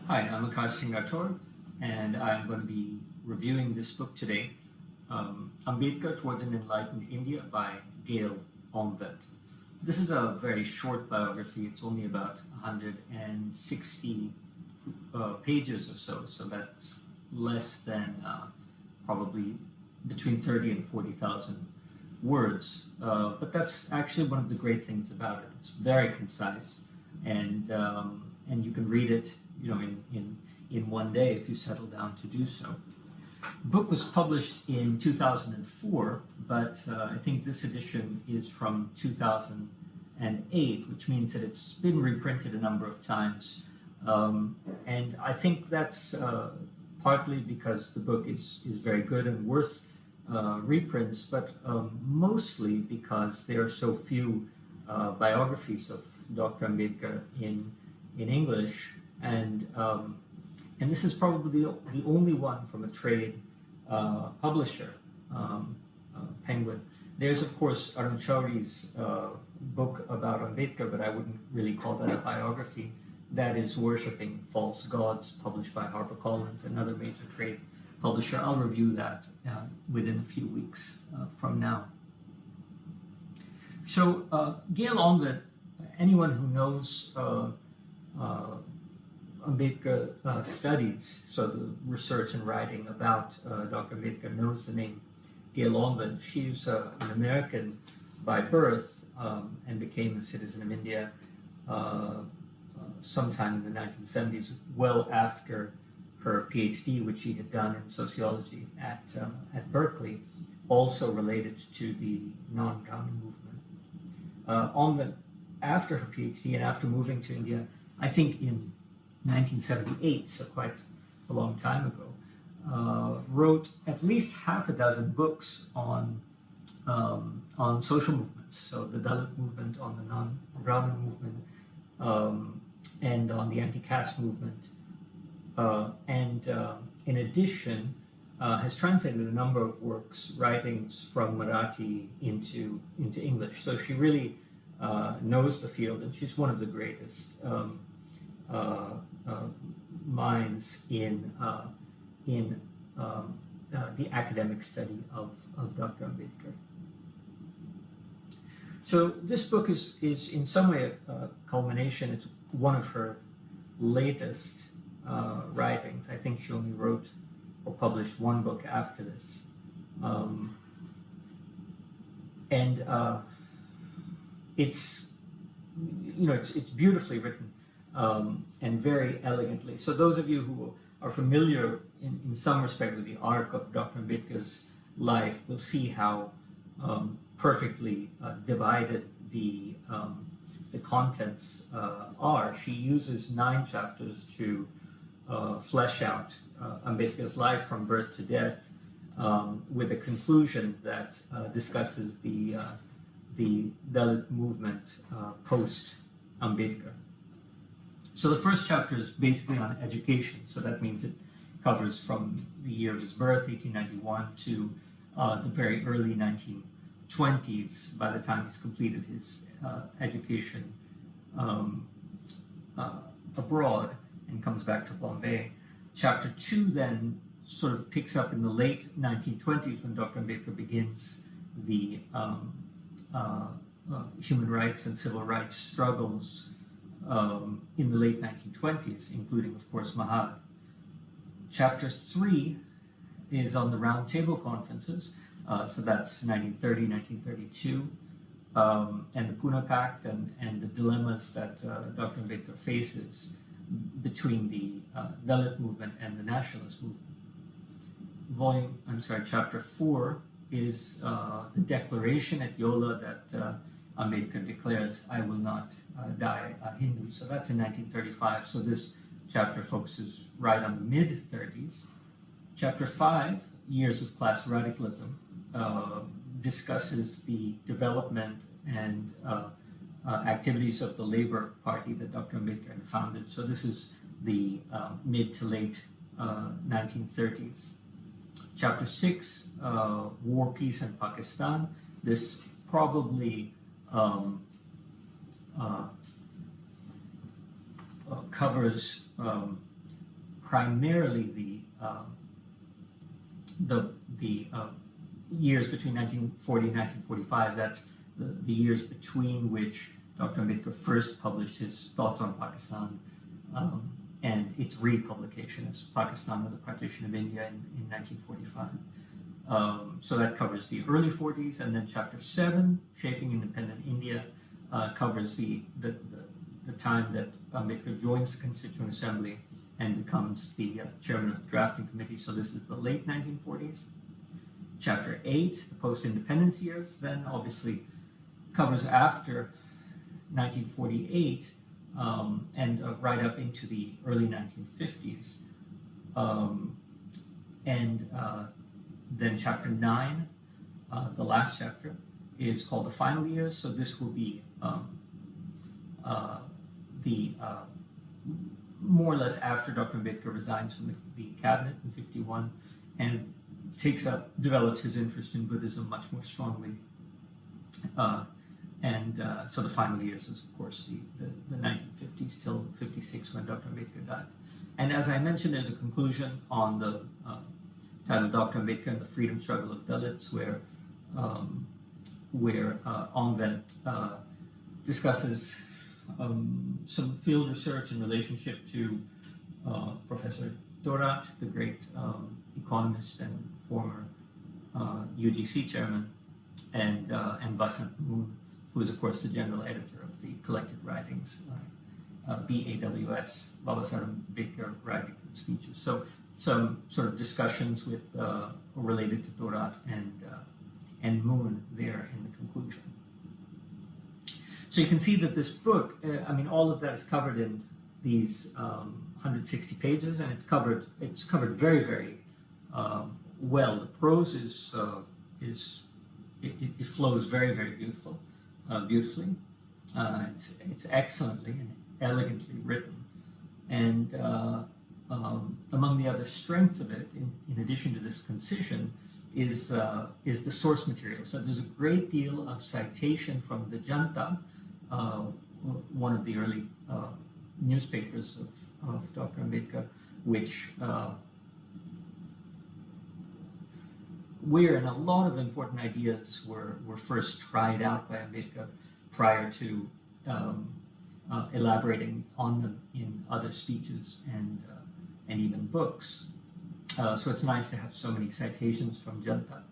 Hi, I'm Aakash Singh Rathore, and I'm going to be reviewing this book today, Ambedkar Towards an Enlightened India by Gail Omvedt. This is a very short biography. It's only about 160 pages or so that's less than probably between 30 and 40,000 words. But that's actually one of the great things about it. It's very concise, and you can read it, in one day if you settle down to do so. The book was published in 2004, but I think this edition is from 2008, which means that it's been reprinted a number of times. And I think that's partly because the book is very good and worth reprints, but mostly because there are so few biographies of Dr. Ambedkar in English, and this is probably the only one from a trade publisher, Penguin. There's, of course, Arun Chaudhry's book about Ambedkar, but I wouldn't really call that a biography. That is Worshipping False Gods, published by HarperCollins, another major trade publisher. I'll review that within a few weeks from now. So Gail Omvedt, anyone who knows Ambedkar studies, so the research and writing about Dr. Ambedkar, knows the name Gail Omvedt. She's an American by birth and became a citizen of India sometime in the 1970s, well after her PhD, which she had done in sociology at Berkeley, also related to the non-Brahmin movement. Omvedt, after her PhD and after moving to India, I think in 1978, so quite a long time ago, wrote at least half a dozen books on social movements. So the Dalit movement, on the non-Brahmin movement, and on the anti-caste movement. And in addition, has translated a number of works, writings from Marathi into English. So she really knows the field, and she's one of the greatest minds in the academic study of Dr. Ambedkar. So this book is in some way a culmination. It's one of her latest writings. I think she only wrote or published one book after this. It's beautifully written and very elegantly. So those of you who are familiar in some respect with the arc of Dr. Ambedkar's life will see how perfectly divided the contents are. She uses 9 chapters to flesh out Ambedkar's life from birth to death, with a conclusion that discusses the Dalit movement post-Ambedkar. So the first chapter is basically on education. So that means it covers from the year of his birth, 1891, to the very early 1920s, by the time he's completed his education abroad and comes back to Bombay. Chapter 2 then sort of picks up in the late 1920s when Dr. Ambedkar begins the human rights and civil rights struggles in the late 1920s, including, of course, Mahad. Chapter 3 is on the Round Table Conferences, so that's 1930, 1932, and the Pune Pact and the dilemmas that Dr. Ambedkar faces between the Dalit movement and the nationalist movement. Chapter 4 is the declaration at Yola that Ambedkar declares, "I will not die a Hindu." So that's in 1935. So this chapter focuses right on the mid-30s. Chapter 5, Years of Class Radicalism, discusses the development and activities of the Labour Party that Dr. Ambedkar had founded. So this is the mid to late 1930s. Chapter 6, War, Peace, and Pakistan. This probably covers primarily the years between 1940 and 1945. That's the years between which Dr. Ambedkar first published his thoughts on Pakistan and its republication as Pakistan with the partition of India in 1945. So that covers the early 40s, and then chapter 7, Shaping Independent India, covers the time that Ambedkar joins the Constituent Assembly and becomes the chairman of the drafting committee. So this is the late 1940s. Chapter 8, the post-independence years, then obviously covers after 1948 and right up into the early 1950s. Then chapter 9, the last chapter, is called the final years. So this will be more or less after Dr. Ambedkar resigns from the cabinet in 51 and develops his interest in Buddhism much more strongly. So the final years is, of course, the 1950s till 56 when Dr. Ambedkar died. And as I mentioned, there's a conclusion on the titled Dr. Ambedkar and the Freedom Struggle of Dalits, where Omvedt discusses some field research in relationship to Professor Thorat, the great economist and former UGC chairman, and Vasant Moon, who is, of course, the general editor of the collected writings, BAWS, Baba Saheb Ambedkar Writings and Speeches. So some sort of discussions with related to Thorat and Moon there in the conclusion. So you can see that this book, I mean, all of that is covered in these 160 pages, and it's covered very, very well. The prose it flows very, very beautifully. It's excellently and elegantly written, and among the other strengths of it, in addition to this concision, is the source material. So there's a great deal of citation from the Janta, one of the early newspapers of Dr. Ambedkar, wherein a lot of important ideas were first tried out by Ambedkar prior to elaborating on them in other speeches and even books. So it's nice to have so many citations from Janta.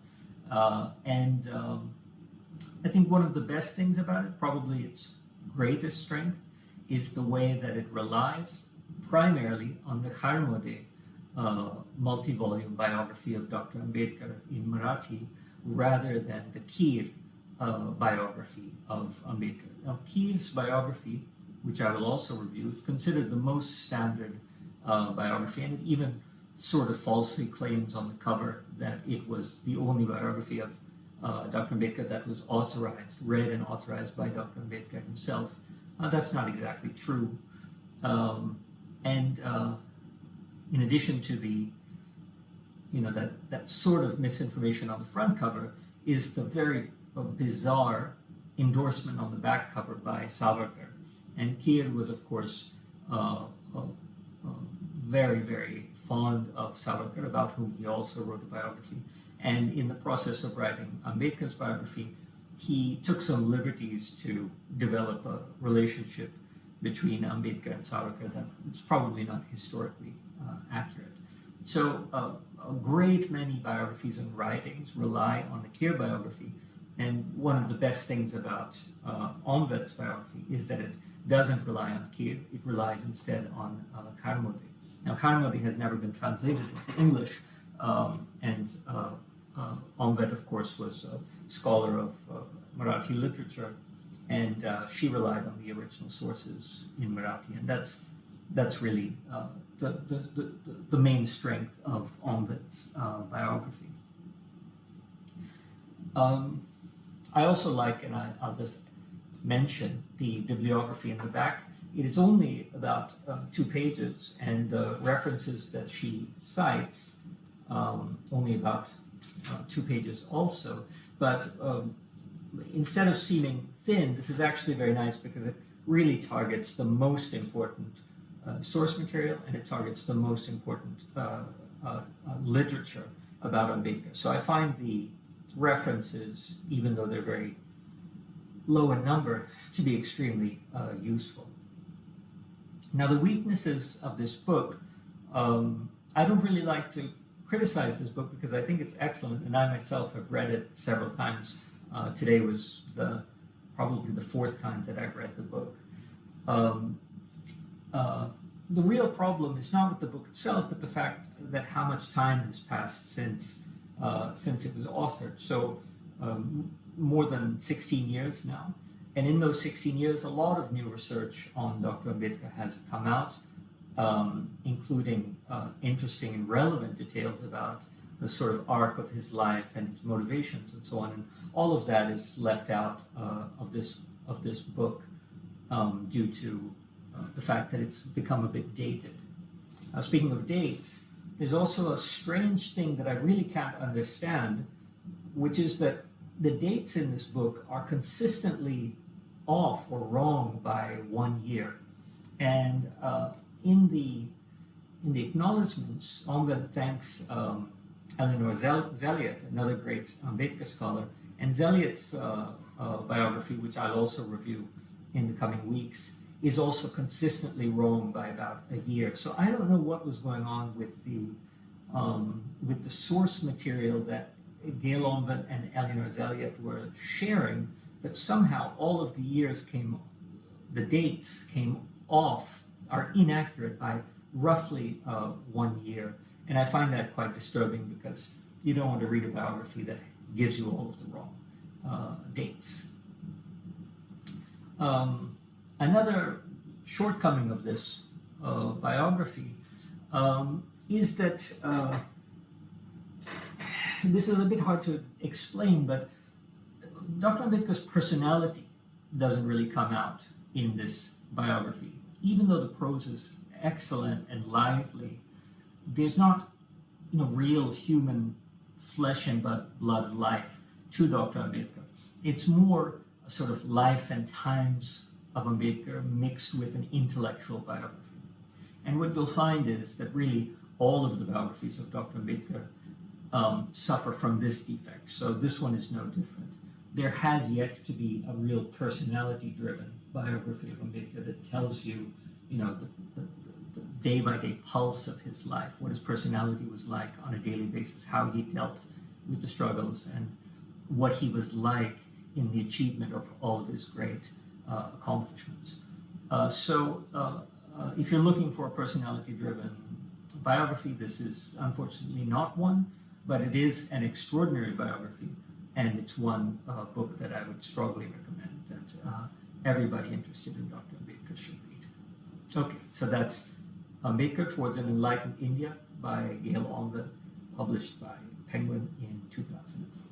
I think one of the best things about it, probably its greatest strength, is the way that it relies primarily on the Kharmode multi-volume biography of Dr. Ambedkar in Marathi, rather than the Kir biography of Ambedkar. Now, Kir's biography, which I will also review, is considered the most standard biography, and it even sort of falsely claims on the cover that it was the only biography of Dr. Ambedkar that was read and authorized by Dr. Ambedkar himself. That's not exactly true. In addition to that sort of misinformation on the front cover, is the very bizarre endorsement on the back cover by Savarkar. And Kir was, of course, very, very fond of Savarkar, about whom he also wrote a biography. And in the process of writing Ambedkar's biography, he took some liberties to develop a relationship between Ambedkar and Savarkar that was probably not historically accurate. So a great many biographies and writings rely on the Kir biography, and one of the best things about Omvedt's biography is that it doesn't rely on Kir, it relies instead on Kharmode. Now, Kharmode has never been translated into English, and Omvedt, of course, was a scholar of Marathi literature, and she relied on the original sources in Marathi, and that's really the main strength of Omvedt's biography. I also like, and I'll just mention the bibliography in the back. It is only about 2 pages, and the references that she cites only about 2 pages also. But instead of seeming thin, this is actually very nice because it really targets the most important source material, and it targets the most important literature about Ambedkar. So I find the references, even though they're very low in number, to be extremely useful. Now, the weaknesses of this book, I don't really like to criticize this book because I think it's excellent, and I myself have read it several times. Today was probably the fourth time that I've read the book. The real problem is not with the book itself, but the fact that how much time has passed since it was authored. So more than 16 years now. And in those 16 years, a lot of new research on Dr. Ambedkar has come out, including interesting and relevant details about the sort of arc of his life and his motivations and so on. And all of that is left out of this book due to the fact that it's become a bit dated. Speaking of dates, there's also a strange thing that I really can't understand, which is that the dates in this book are consistently off or wrong by 1 year. And in the acknowledgments, Omvedt thanks Eleanor Zeliot, another great Ambedkar scholar, and Zeliot's biography, which I'll also review in the coming weeks, is also consistently wrong by about a year. So I don't know what was going on with the source material that Gail Omvedt and Eleanor Zeliot were sharing, but somehow all of the dates came off, are inaccurate by roughly 1 year. And I find that quite disturbing because you don't want to read a biography that gives you all of the wrong dates. Another shortcoming of this biography is that this is a bit hard to explain, but Dr. Ambedkar's personality doesn't really come out in this biography. Even though the prose is excellent and lively, there's not real human flesh and blood life to Dr. Ambedkar. It's more a sort of life and times of Ambedkar mixed with an intellectual biography. And what you'll find is that really all of the biographies of Dr. Ambedkar suffer from this defect. So this one is no different. There has yet to be a real personality-driven biography of Ambedkar that tells you, the day-by-day pulse of his life, what his personality was like on a daily basis, how he dealt with the struggles, and what he was like in the achievement of all of his great accomplishments. So if you're looking for a personality-driven biography, this is unfortunately not one, but it is an extraordinary biography, and it's one book that I would strongly recommend that everybody interested in Dr. Ambedkar should read. Okay, so that's Ambedkar Towards an Enlightened India by Gail Omvedt, published by Penguin in 2004.